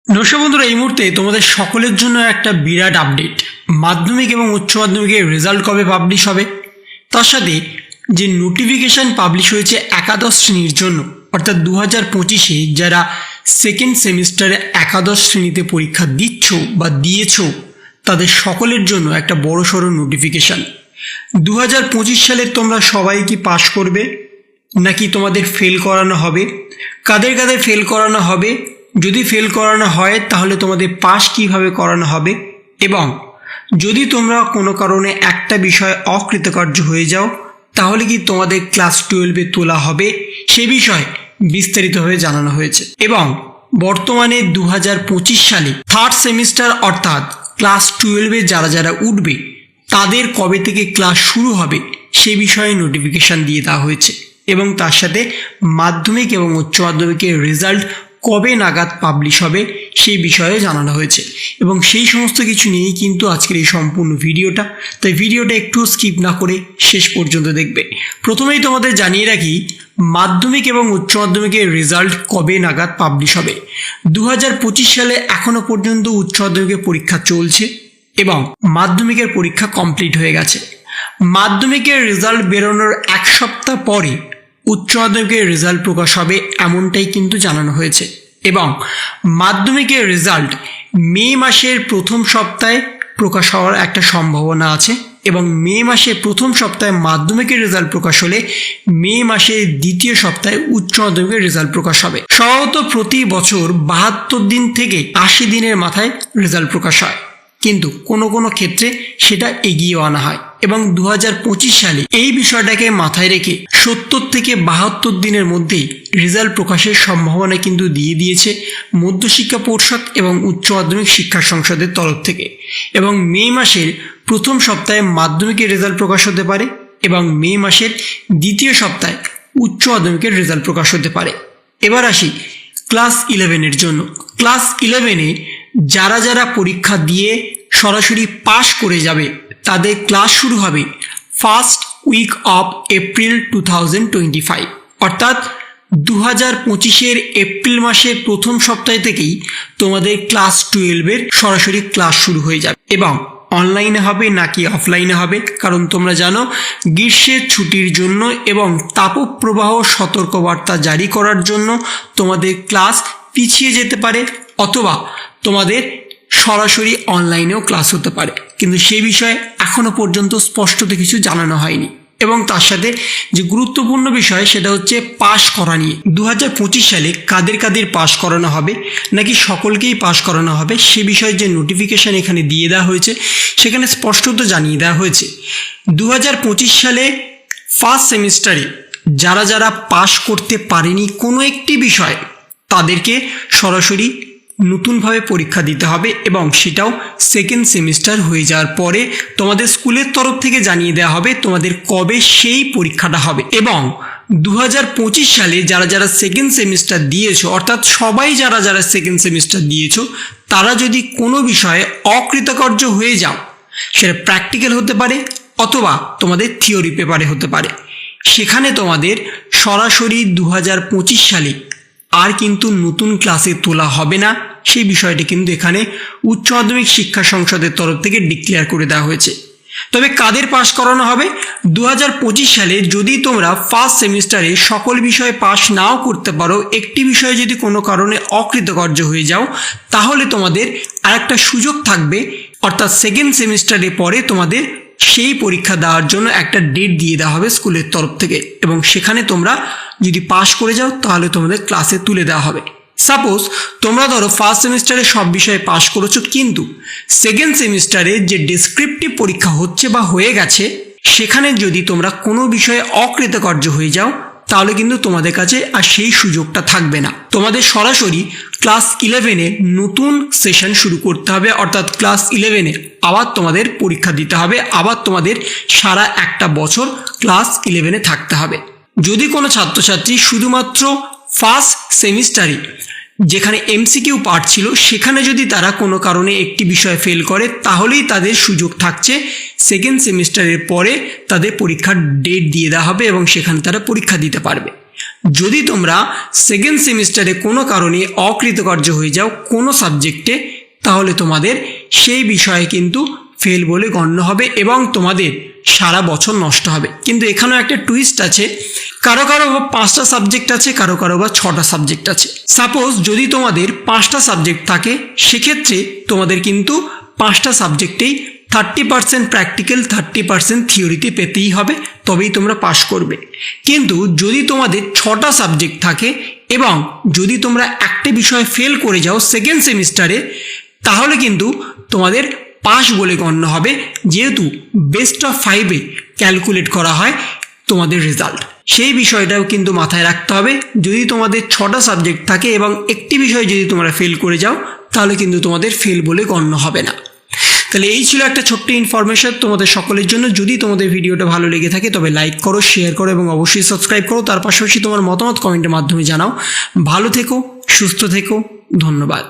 দর্শক বন্ধুরা, এই মুহূর্তে তোমাদের সকলের জন্য একটা বিরাট আপডেট। মাধ্যমিক এবং উচ্চ মাধ্যমিকের রেজাল্ট কবে পাবলিশ হবে, তার সাথে যে নোটিফিকেশান পাবলিশ হয়েছে একাদশ শ্রেণীর জন্য, অর্থাৎ 2025-এ যারা সেকেন্ড সেমিস্টারে একাদশ শ্রেণীতে পরীক্ষা দিচ্ছ বা দিয়েছ তাদের সকলের জন্য একটা বড়সড় নোটিফিকেশান। 2025 সালে তোমরা সবাই কি পাশ করবে নাকি তোমাদের ফেল করানো হবে, কাদের কাদের ফেল করানো হবে, যদি ফেল করানো হয় তাহলে তোমাদের পাস কিভাবে করানো হবে, এবং যদি তোমরা কোনো কারণে একটা বিষয় অকৃতকার্য হয়ে যাও তাহলে কি তোমাদের ক্লাস 12-এ তোলা হবে, সে বিষয়ে বিস্তারিতভাবে জানানো হয়েছে। এবং বর্তমানে 2025 সালে থার্ড সেমিস্টার অর্থাৎ ক্লাস 12-এ যারা যারা উঠবে তাদের কবে থেকে ক্লাস শুরু হবে সে বিষয়ে নোটিফিকেশান দিয়ে দেওয়া হয়েছে, এবং তার সাথে মাধ্যমিক এবং উচ্চ মাধ্যমিকের রেজাল্ট কবে নাগাদ পাবলিশ হবে সেই বিষয়ে জানানো হয়েছে। এবং সেই সমস্ত কিছু নিয়েই কিন্তু আজকের এই সম্পূর্ণ ভিডিওটা, তাই ভিডিওটা একটু স্কিপ না করে শেষ পর্যন্ত দেখবে। প্রথমেই তোমাদের জানিয়ে রাখি মাধ্যমিক এবং উচ্চ মাধ্যমিকের রেজাল্ট কবে নাগাদ পাবলিশ হবে। 2025 সালে এখনও পর্যন্ত উচ্চ মাধ্যমিকের পরীক্ষা চলছে এবং মাধ্যমিকের পরীক্ষা কমপ্লিট হয়ে গেছে। মাধ্যমিকের রেজাল্ট বেরোনোর এক সপ্তাহ পরে উচ্চ মাধ্যমিকের রেজাল্ট প্রকাশ হবে এমনটাই কিন্তু জানানো হয়েছে। এবং মাধ্যমিকের রেজাল্ট মে মাসের প্রথম সপ্তাহে প্রকাশ হওয়ার একটা সম্ভাবনা আছে, এবং মে মাসের প্রথম সপ্তাহে মাধ্যমিকের রেজাল্ট প্রকাশ হলে মে মাসের দ্বিতীয় সপ্তাহে উচ্চ মাধ্যমিকের রেজাল্ট প্রকাশ হবে। সম্ভবত প্রতি বছর 72 দিন থেকে 80 দিনের মাথায় রেজাল্ট প্রকাশ হয়, কিন্তু কোনো কোনো ক্ষেত্রে সেটা এগিয়েও আনা হয়। এবং 2025 সালে এই বিষয়টাকে মাথায় রেখে 70 থেকে 72 দিনের মধ্যেই রেজাল্ট প্রকাশের সম্ভাবনা কিন্তু দিয়ে দিয়েছে মধ্যশিক্ষা পর্ষদ এবং উচ্চ মাধ্যমিক শিক্ষা সংসদের তরফ থেকে। এবং মে মাসের প্রথম সপ্তাহে মাধ্যমিকের রেজাল্ট প্রকাশ হতে পারে এবং মে মাসের দ্বিতীয় সপ্তাহে উচ্চ মাধ্যমিকের রেজাল্ট প্রকাশ হতে পারে। এবার আসি ক্লাস 11-এর জন্য। ক্লাস 11-এ যারা যারা পরীক্ষা দিয়ে সরাসরি পাশ করে যাবে তাদের ক্লাস শুরু হবে ফার্স্ট উইক অফ এপ্রিল 2025, অর্থাৎ 2025-এর এপ্রিল মাসের প্রথম সপ্তাহ থেকেই তোমাদের ক্লাস 12-এর সরাসরি ক্লাস শুরু হয়ে যাবে। এবং অনলাইনে হবে নাকি অফলাইনে হবে, কারণ তোমরা জানো গ্রীষ্মের ছুটির জন্য এবং তাপপ্রবাহ সতর্কবার্তা জারি করার জন্য তোমাদের ক্লাস পিছিয়ে যেতে পারে, অথবা তোমাদের সরাসরি অনলাইনেও ক্লাস হতে পারে, কিন্তু সেই বিষয়ে এখনো পর্যন্ত স্পষ্টত কিছু জানানো হয়নি। এবং তার সাথে যে গুরুত্বপূর্ণ বিষয় সেটা হচ্ছে পাশ করা নিয়ে। 2025 সালে কাদের কাদের পাশ করানো হবে নাকি সকলকেই পাশ করানো হবে সে বিষয়ে যে নোটিফিকেশান এখানে দিয়ে দেওয়া হয়েছে সেখানে স্পষ্টত জানিয়ে দেওয়া হয়েছে 2025 সালে ফার্স্ট সেমিস্টারে যারা যারা পাশ করতে পারেনি কোনো একটি বিষয় তাদেরকে সরাসরি নতুনভাবে পরীক্ষা দিতে হবে, এবং সেটাও সেকেন্ড সেমিস্টার হয়ে যাওয়ার পরে তোমাদের স্কুলের তরফ থেকে জানিয়ে দেওয়া হবে তোমাদের কবে সেই পরীক্ষাটা হবে। এবং 2025 সালে যারা যারা সেকেন্ড সেমিস্টার দিয়েছো, অর্থাৎ সবাই যারা যারা সেকেন্ড সেমিস্টার দিয়েছো, তারা যদি কোনো বিষয়ে অকৃতকার্য হয়ে যাও, সেটা প্র্যাকটিক্যাল হতে পারে অথবা তোমাদের থিওরি পেপারে হতে পারে, সেখানে তোমাদের সরাসরি 2025 সালে আর কিন্তু নতুন ক্লাসে তোলা হবে না, সেই বিষয়টি কিন্তু এখানে উচ্চ মাধ্যমিক শিক্ষা সংসদের তরফ থেকে ডিক্লেয়ার করে দেওয়া হয়েছে। তবে কাদের পাশ করানো হবে, 2025 সালে যদি তোমরা ফার্স্ট সেমিস্টারে সকল বিষয়ে পাশ নাও করতে পারো, একটি বিষয়ে যদি কোনো কারণে অকৃতকার্য হয়ে যাও, তাহলে তোমাদের আরেকটা সুযোগ থাকবে, অর্থাৎ সেকেন্ড সেমিস্টারে পরে তোমাদের সেই পরীক্ষা দেওয়ার জন্য একটা ডেট দিয়ে দেওয়া হবে স্কুলের তরফ থেকে, এবং সেখানে তোমরা যদি পাশ করে যাও তাহলে তোমাদের ক্লাসে তুলে দেওয়া হবে। সাপোজ তোমরা ধরো ফার্স্ট সেমিস্টারে সব বিষয়ে পাশ করেছো, কিন্তু সেকেন্ড সেমিস্টারে যে ডেসক্রিপটিভ পরীক্ষা হচ্ছে বা হয়ে গেছে সেখানে যদি তোমরা কোনো বিষয়ে অকৃতকার্য হয়ে যাও তাহলে কিন্তু তোমাদের কাছে আর সেই সুযোগটা থাকবে না। তোমাদের সরাসরি ক্লাস 11-এ নতুন সেশন শুরু করতে হবে, অর্থাৎ ক্লাস 11-এ আবার তোমাদের পরীক্ষা দিতে হবে, আবার তোমাদের সারা একটা বছর ক্লাস 11-এ থাকতে হবে। যদি কোনো ছাত্রছাত্রী শুধুমাত্র ফার্স্ট সেমিস্টারে যেখানে এমসিকিউ পার্ট ছিল সেখানে যদি তারা কোনো কারণে একটি বিষয় ফেল করে তাহলেই তাদের সুযোগ থাকছে সেকেন্ড সেমিস্টারের পরে তাদের পরীক্ষার ডেট দিয়ে দেওয়া হবে এবং সেখানে তারা পরীক্ষা দিতে পারবে। যদি তোমরা সেকেন্ড সেমিস্টারে কোনো কারণে অকৃতকার্য হয়ে যাও কোনো সাবজেক্টে, তাহলে তোমাদের সেই বিষয়ে কিন্তু ফেল বলে গণ্য হবে এবং তোমাদের সারা বছর নষ্ট হবে। কিন্তু এখানেও একটা টুইস্ট আছে, কারো কারো বা 5টা সাবজেক্ট আছে, কারো কারো বা 6টা সাবজেক্ট আছে। সাপোজ যদি তোমাদের 5টা সাবজেক্ট থাকে, সেক্ষেত্রে তোমাদের কিন্তু 5টা সাবজেক্টেই 30% প্র্যাকটিক্যাল 30% থিওরিতে পেতেই হবে, তবেই তোমরা পাশ করবে। কিন্তু যদি তোমাদের 6টা সাবজেক্ট থাকে এবং যদি তোমরা একটা বিষয়ে ফেল করে যাও সেকেন্ড সেমিস্টারে, তাহলে কিন্তু তোমাদের পাস বলে গণ্য হবে, যেহেতু বেস্ট অফ 5-এ ক্যালকুলেট করা হয় তোমাদের রেজাল্ট। সেই বিষয়টাও কিন্তু মাথায় রাখতে হবে। যদি তোমাদের 6টা সাবজেক্ট থাকে এবং একটি বিষয়ে যদি তোমরা ফেল করে যাও, তাহলে কিন্তু তোমাদের ফেল বলে গণ্য হবে না। তাহলে এই ছিল একটা ছোট্ট ইনফরমেশন তোমাদের সকলের জন্য। যদি তোমাদের ভিডিওটা ভালো লেগে থাকে তবে লাইক করো, শেয়ার করো এবং অবশ্যই সাবস্ক্রাইব করো। তার পাশাপাশি তোমার মতামত কমেন্টের মাধ্যমে জানাও। ভালো থেকো, সুস্থ থেকো, ধন্যবাদ।